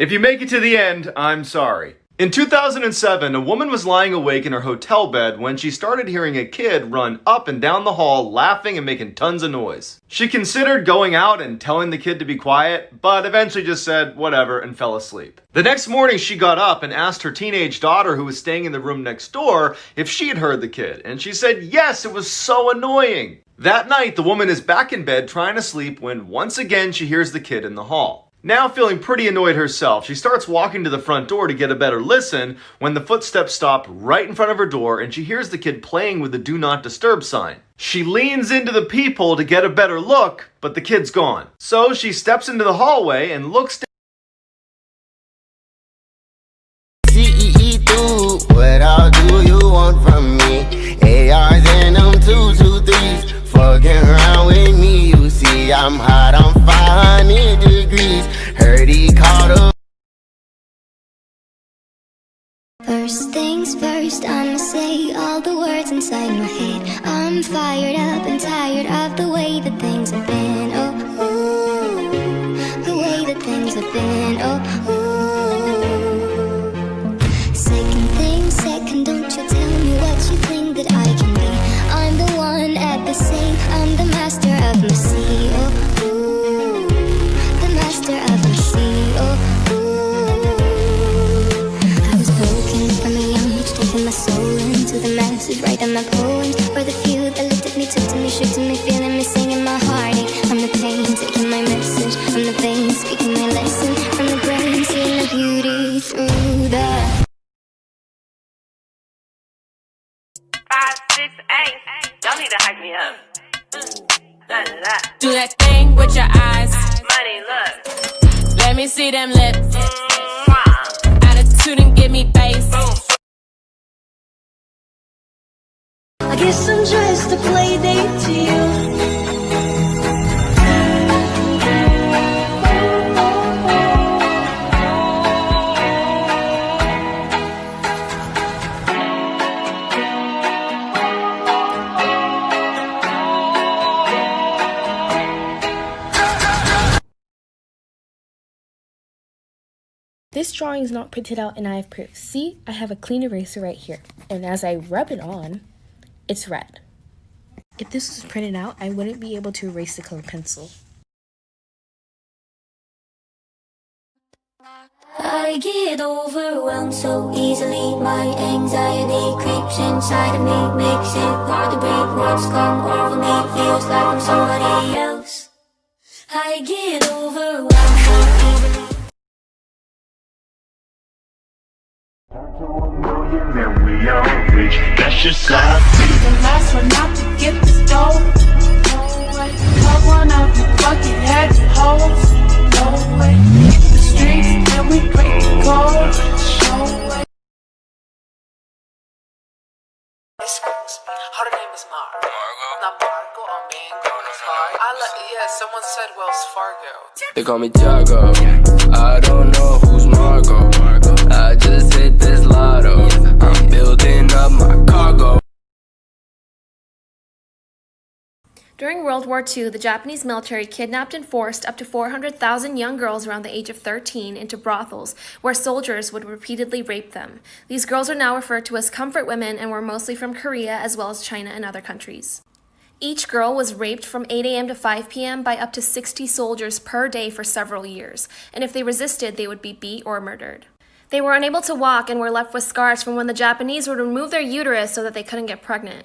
If you make it to the end, I'm sorry. In 2007, a woman was lying awake in her hotel bed when she started hearing a kid run up and down the hall laughing and making tons of noise. She considered going out and telling the kid to be quiet, but eventually just said whatever and fell asleep. The next morning she got up and asked her teenage daughter who was staying in the room next door if she had heard the kid, and she said yes, it was so annoying. That night, the woman is back in bed trying to sleep when once again she hears the kid in the hall. Now feeling pretty annoyed herself, she starts walking to the front door to get a better listen when the footsteps stop right in front of her door and she hears the kid playing with the do not disturb sign. She leans into the peephole to get a better look, but the kid's gone. So she steps into the hallway and looks down. What all do you want from me? ARs and them 223s. Fucking around with me, you see I'm hot, I'm 500 degrees. Heard he called up. First things first, I'ma say all the words inside my head. I'm fired up and tired of the way that things have been. Oh, ooh, the way that things have been. Oh, ooh. Second thing second, don't you tell me what you think that I can be. I'm the one at the same, I'm the master of my sea. Oh, ooh, the master of my sea. Oh, ooh. I was broken from a young age, taking my soul into the masses, writing my poems for the few that looked at me, took to me, shook to me, feeling me, singing my heartache. From the pain, taking my message from the veins, speaking my lesson from the brain, seeing the beauty through the 5, 6, 8. Y'all need to hype me up. Do that thing with your eyes. Money, look. Let me see them lips. Attitude and give me face. I guess I'm just a play date to you. This drawing is not printed out and I have proof. See, I have a clean eraser right here. And as I rub it on, it's red. If this was printed out, I wouldn't be able to erase the color pencil. I get overwhelmed so easily. My anxiety creeps inside of me, makes it hard to breathe. What's come over me feels like I'm somebody else. I get overwhelmed so easily. And we all rich, that's just life. The last one out to get the stove. No way. Cut one out the bucket, had the hose. No way. Hit the streets, and we break the code. No way. Her name is Margo. Not Margo or Mango. Someone said Wells Fargo. They call me Tiago. I don't know who's Margo. I just hit this lotto. I'm building up my cargo. During World War II, the Japanese military kidnapped and forced up to 400,000 young girls around the age of 13 into brothels, where soldiers would repeatedly rape them. These girls are now referred to as comfort women and were mostly from Korea as well as China and other countries. Each girl was raped from 8 a.m. to 5 p.m. by up to 60 soldiers per day for several years, and if they resisted, they would be beat or murdered. They were unable to walk and were left with scars from when the Japanese would remove their uterus so that they couldn't get pregnant.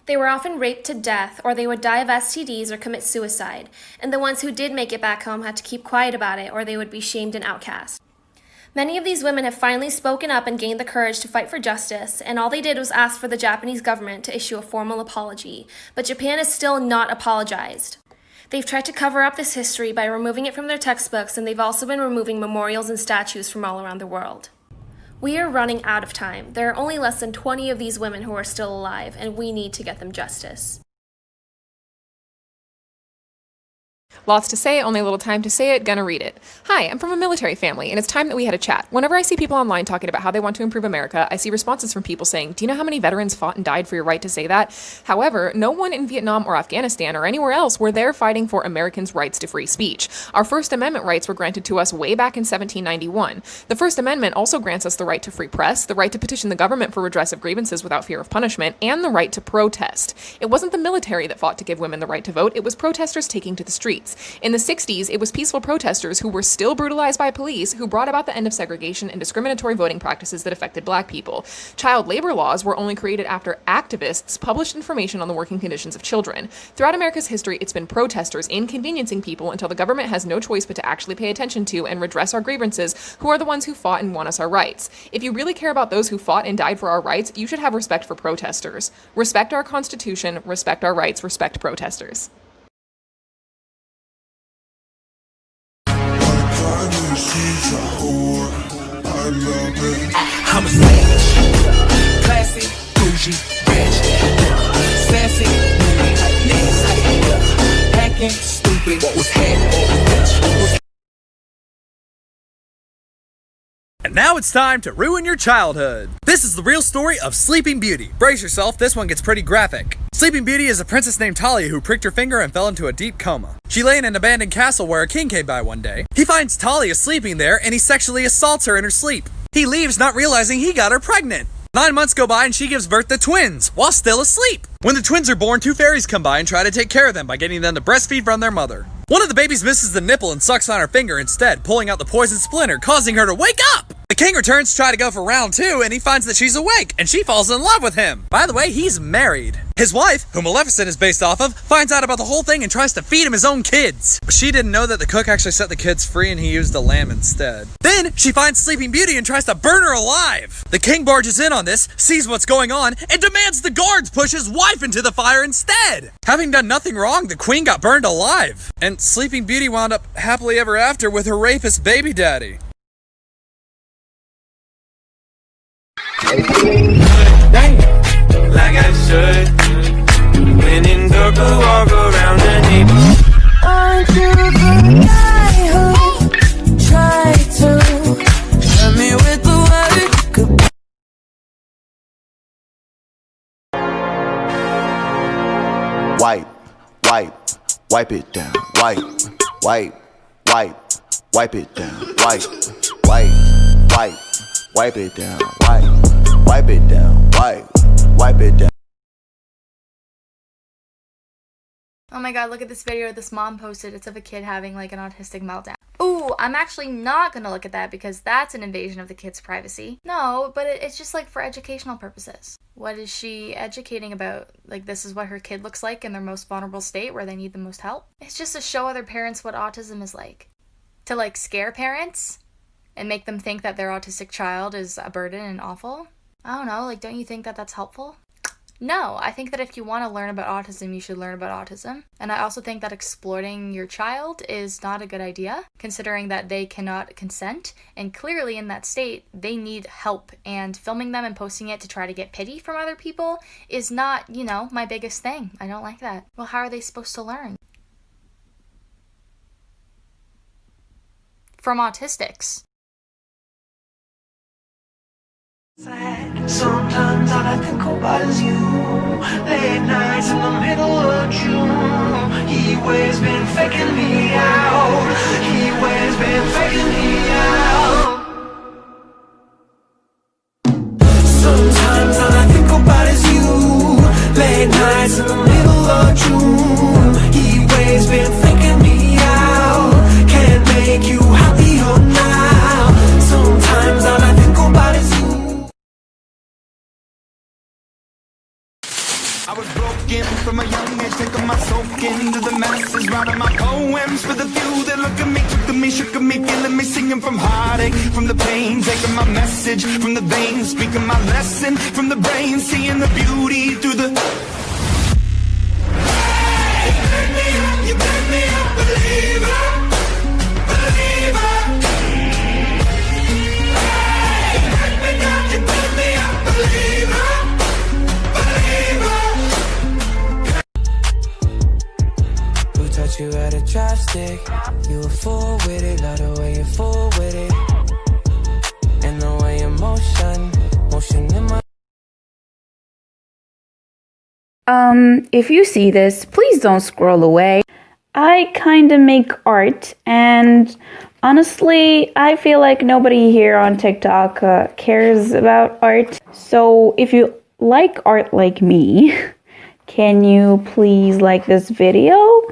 They were often raped to death, or they would die of STDs or commit suicide, and the ones who did make it back home had to keep quiet about it, or they would be shamed and outcast. Many of these women have finally spoken up and gained the courage to fight for justice, and all they did was ask for the Japanese government to issue a formal apology, but Japan has still not apologized. They've tried to cover up this history by removing it from their textbooks, and they've also been removing memorials and statues from all around the world. We are running out of time. There are only less than 20 of these women who are still alive, and we need to get them justice. Lots to say, only a little time to say it, gonna read it. Hi, I'm from a military family, and it's time that we had a chat. Whenever I see people online talking about how they want to improve America, I see responses from people saying, do you know how many veterans fought and died for your right to say that? However, no one in Vietnam or Afghanistan or anywhere else were there fighting for Americans' rights to free speech. Our First Amendment rights were granted to us way back in 1791. The First Amendment also grants us the right to free press, the right to petition the government for redress of grievances without fear of punishment, and the right to protest. It wasn't the military that fought to give women the right to vote, it was protesters taking to the streets. In the 60s, it was peaceful protesters who were still brutalized by police who brought about the end of segregation and discriminatory voting practices that affected black people. Child labor laws were only created after activists published information on the working conditions of children. Throughout America's history, it's been protesters inconveniencing people until the government has no choice but to actually pay attention to and redress our grievances, who are the ones who fought and won us our rights. If you really care about those who fought and died for our rights, you should have respect for protesters. Respect our Constitution, respect our rights, respect protesters. I'm a savage, classy, bougie, ratchet, sassy, nasty, hacking, stupid, what was happening? And now it's time to ruin your childhood. This is the real story of Sleeping Beauty. Brace yourself, this one gets pretty graphic. Sleeping Beauty is a princess named Talia who pricked her finger and fell into a deep coma. She lay in an abandoned castle where a king came by one day. He finds Talia sleeping there and he sexually assaults her in her sleep. He leaves not realizing he got her pregnant. 9 months go by and she gives birth to twins while still asleep. When the twins are born, 2 fairies come by and try to take care of them by getting them to breastfeed from their mother. One of the babies misses the nipple and sucks on her finger instead, pulling out the poison splinter, causing her to wake up! The king returns to try to go for round 2, and he finds that she's awake, and she falls in love with him. By the way, he's married. His wife, who Maleficent is based off of, finds out about the whole thing and tries to feed him his own kids. But she didn't know that the cook actually set the kids free and he used a lamb instead. Then, she finds Sleeping Beauty and tries to burn her alive. The king barges in on this, sees what's going on, and demands the guards push his wife into the fire instead. Having done nothing wrong, the queen got burned alive. And Sleeping Beauty wound up happily ever after with her rapist baby daddy. Damn, like I should. When in dark, walk around the neighborhood. Aren't you the guy who tried to hurt me with the word? Wipe it down. Wipe it down. Wipe it down. Wipe it down. Wipe it down. Oh my god, look at this video this mom posted. It's of a kid having like an autistic meltdown. Ooh, I'm actually not gonna look at that because that's an invasion of the kid's privacy. No, but it's just like for educational purposes. What is she educating about? Like, this is what her kid looks like in their most vulnerable state where they need the most help? It's just to show other parents what autism is like. To like scare parents and make them think that their autistic child is a burden and awful. I don't know, like, don't you think that that's helpful? No, I think that if you want to learn about autism, you should learn about autism. And I also think that exploiting your child is not a good idea, considering that they cannot consent. And clearly in that state, they need help. And filming them and posting it to try to get pity from other people is not, you know, my biggest thing. I don't like that. Well, how are they supposed to learn? From autistics. Sometimes all I think about is you. Late nights in the middle of June. He always been faking me out. He always been faking me out. Sometimes all I think about is you. Late nights in the middle of June. He always been faking me out. Can't make you happier now. Sometimes all I think about is you. I was broken from a young age, taking my soak into the masses, writing my poems for the few that look at me, took at me, shook at me, feeling me, singing from heartache, from the pain, taking my message from the veins, speaking my lesson from the brain, seeing the beauty through the... Hey, you pick me up, believer, believer. Hey, you pick me up, you pick me up, believer, believer. Who taught you how to trust dick. You a fool with it, love the way you fool with it. And the way your motion in my. If you see this, please don't scroll away. I kinda make art, and honestly, I feel like nobody here on TikTok cares about art. So if you like art like me, can you please like this video?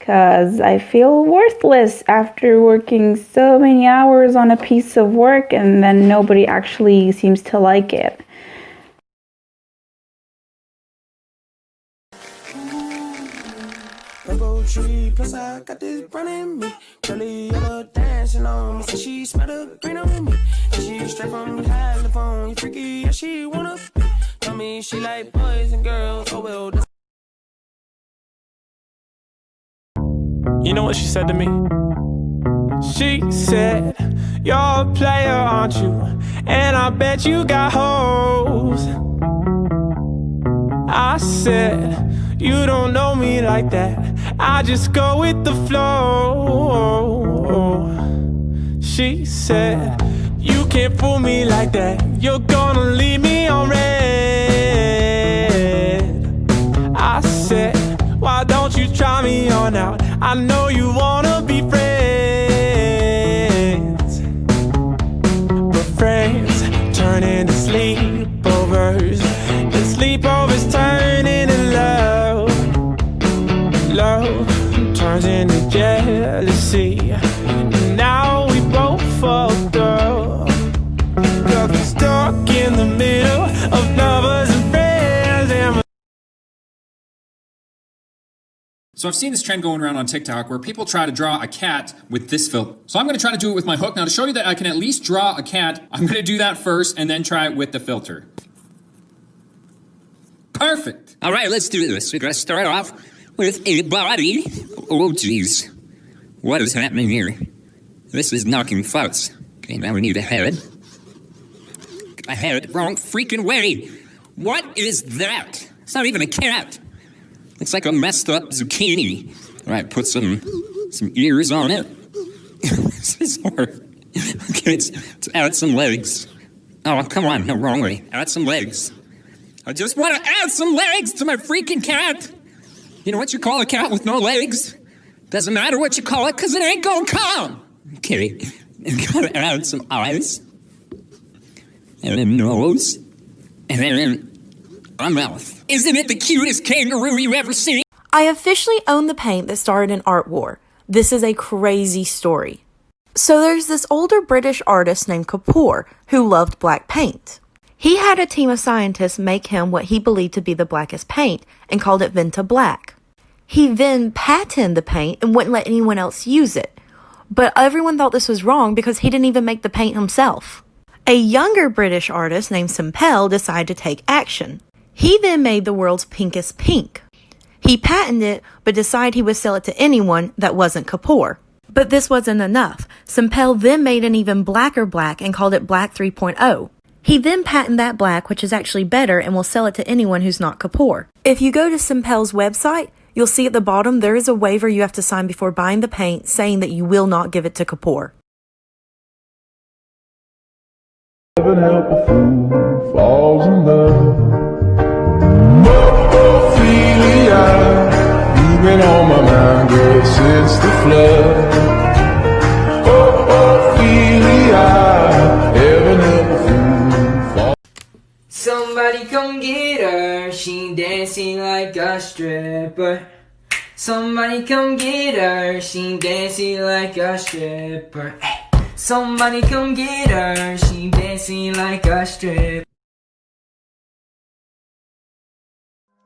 Cause I feel worthless after working so many hours on a piece of work and then nobody actually seems to like it. Rainbow tree, plus I got this brown in me. Curly yellow dancing on me, so she smell the green on me. And she straight from California, freaky, yeah, she wanna be. Tell me she like boys and girls, oh well. You know what she said to me? She said, you're a player, aren't you? And I bet you got hoes. I said, you don't know me like that. I just go with the flow. She said, you can't fool me like that. You're gonna leave me on red. I said, why don't you try me on out? I know you wanna be friends, but friends turn into sleepovers, and sleepovers turn into love. Love turns into jealousy, and now we both fucked up. 'Cause we're stuck in the middle of lovers and friends and So I've seen this trend going around on TikTok where people try to draw a cat with this filter. So I'm going to try to do it with my hook. Now to show you that I can at least draw a cat, I'm going to do that first and then try it with the filter. Perfect. All right, let's do this. We're going to start off with a body. Oh, jeez. What is happening here? This is knocking false. Okay, now we need a head. I had it wrong freaking way. What is that? It's not even a cat. Looks like a messed up zucchini. All right, put some ears on it. This is hard. Okay, let's add some legs. Oh, come on, no, wrong way. Add some legs. I just want to add some legs to my freaking cat. You know what you call a cat with no legs? Doesn't matter what you call it, because it ain't gonna come. Okay, gotta add some eyes. And then nose. And then a mouth. Isn't it the cutest kangaroo you ever seen? I officially own the paint that started an art war. This is a crazy story. So there's this older British artist named Kapoor who loved black paint. He had a team of scientists make him what he believed to be the blackest paint and called it Venta Black. He then patented the paint and wouldn't let anyone else use it. But everyone thought this was wrong because he didn't even make the paint himself. A younger British artist named Sempel decided to take action. He then made the world's pinkest pink. He patented it, but decided he would sell it to anyone that wasn't Kapoor. But this wasn't enough. Sempel then made an even blacker black and called it Black 3.0. He then patented that black, which is actually better, and will sell it to anyone who's not Kapoor. If you go to Sempel's website, you'll see at the bottom there is a waiver you have to sign before buying the paint saying that you will not give it to Kapoor. Heaven help a fool falls in love. Ophelia, you've been on my mind, girl, since the flood. Ophelia, heaven help a fool falls. Somebody come get her, she dancing like a stripper. Somebody come get her, she dancing like a stripper. Hey. Somebody come get her, she dancing like a stripper.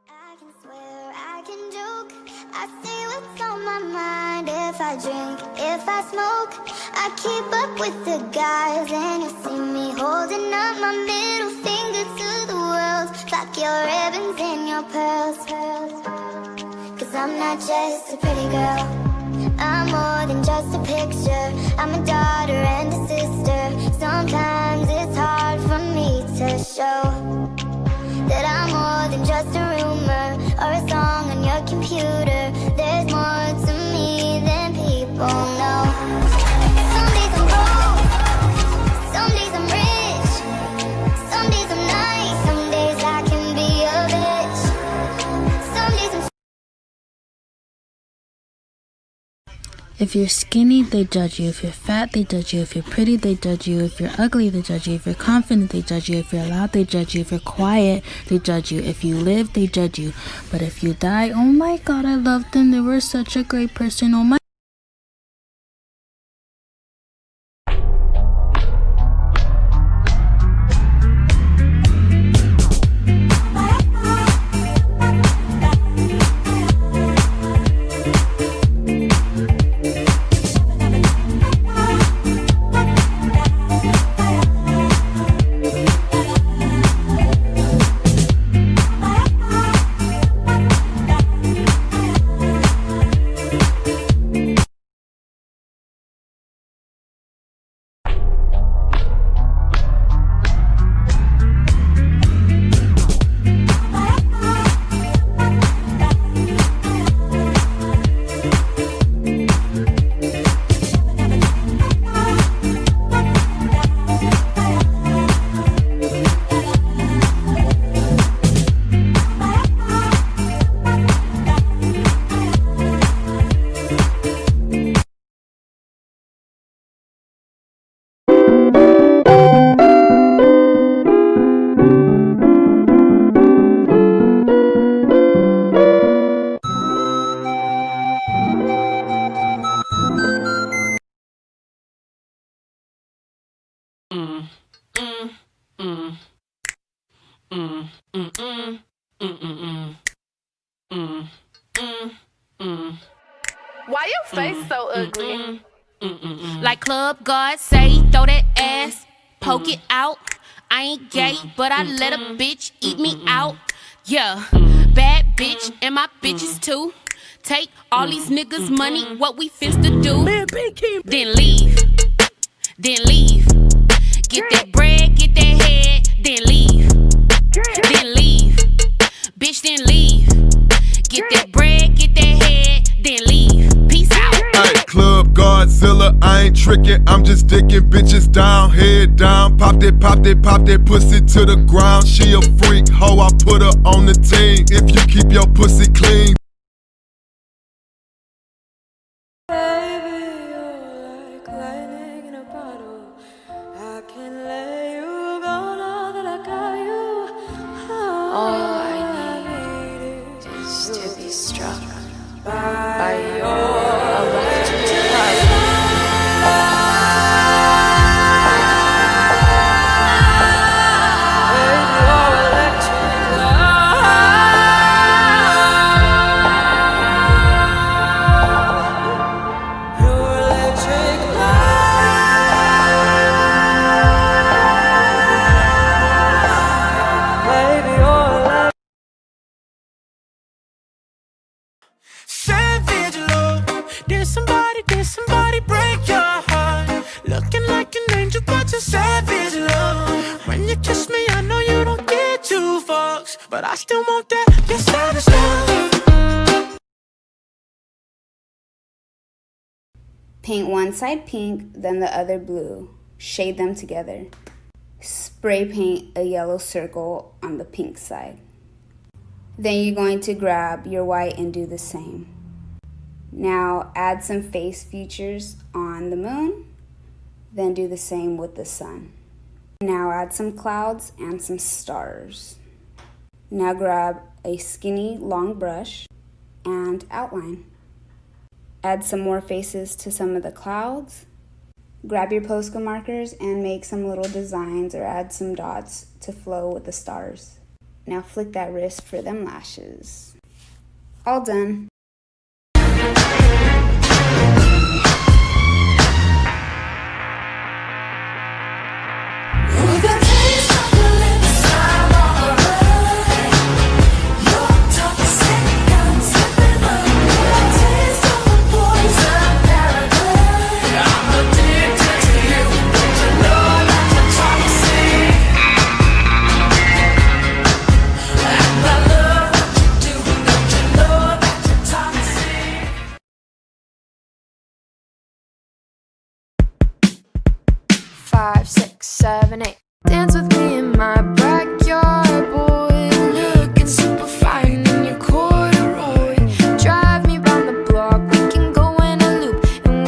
I can swear, I can joke, I say what's on my mind. If I drink, if I smoke, I keep up with the guys. And you see me holding up my middle finger to the world. Fuck your ribbons and your pearls. Cause I'm not just a pretty girl, I'm more than just a picture. I'm a daughter and a sister. Sometimes it's hard for me to show that I'm more than just a rumor or a song on your computer. There's more to me than If you're skinny, they judge you. If you're fat, they judge you. If you're pretty, they judge you. If you're ugly, they judge you. If you're confident, they judge you. If you're loud, they judge you. If you're quiet, they judge you. If you live, they judge you. But if you die, oh my God, I loved them. They were such a great person. Oh my. Why your face so ugly? Like Club God say, throw that ass, poke it out. I ain't gay, but I let a bitch eat me out. Yeah, bad bitch, and my bitches too. Take all these niggas' money, what we finna do? Then leave, then leave. Get that bread, get that head, then leave, then leave. Bitch, then leave. Get that bread, get that head, then leave. Peace out. Hey, Club Godzilla, I ain't tricking, I'm just dicking bitches down, head down. Pop that pussy to the ground. She a freak, hoe, I put her on the team. If you keep your pussy clean. Baby, you're like lightning in a bottle. I can let you go now that I got you. All I need is to be struck by your electric love. Savage love. Did somebody break your heart? Looking like an angel, but you're savage love. When you kiss me, I know you don't get two fucks, but I still want that. You're savage love. Paint one side pink, then the other blue. Shade them together. Spray paint a yellow circle on the pink side. Then you're going to grab your white and do the same. Now add some face features on the moon, then do the same with the sun. Now add some clouds and some stars. Now grab a skinny long brush and outline. Add some more faces to some of the clouds. Grab your Posca markers and make some little designs or add some dots to flow with the stars. Now flick that wrist for them lashes. All done. Five, 6, 7, 8. Dance with me in my backyard, boy. Looking super fine in your corduroy. Drive me round the block, we can go in a loop. And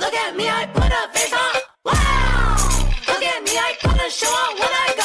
Look at me, I put a face on. Wow! Look at me, I put a show on when I go.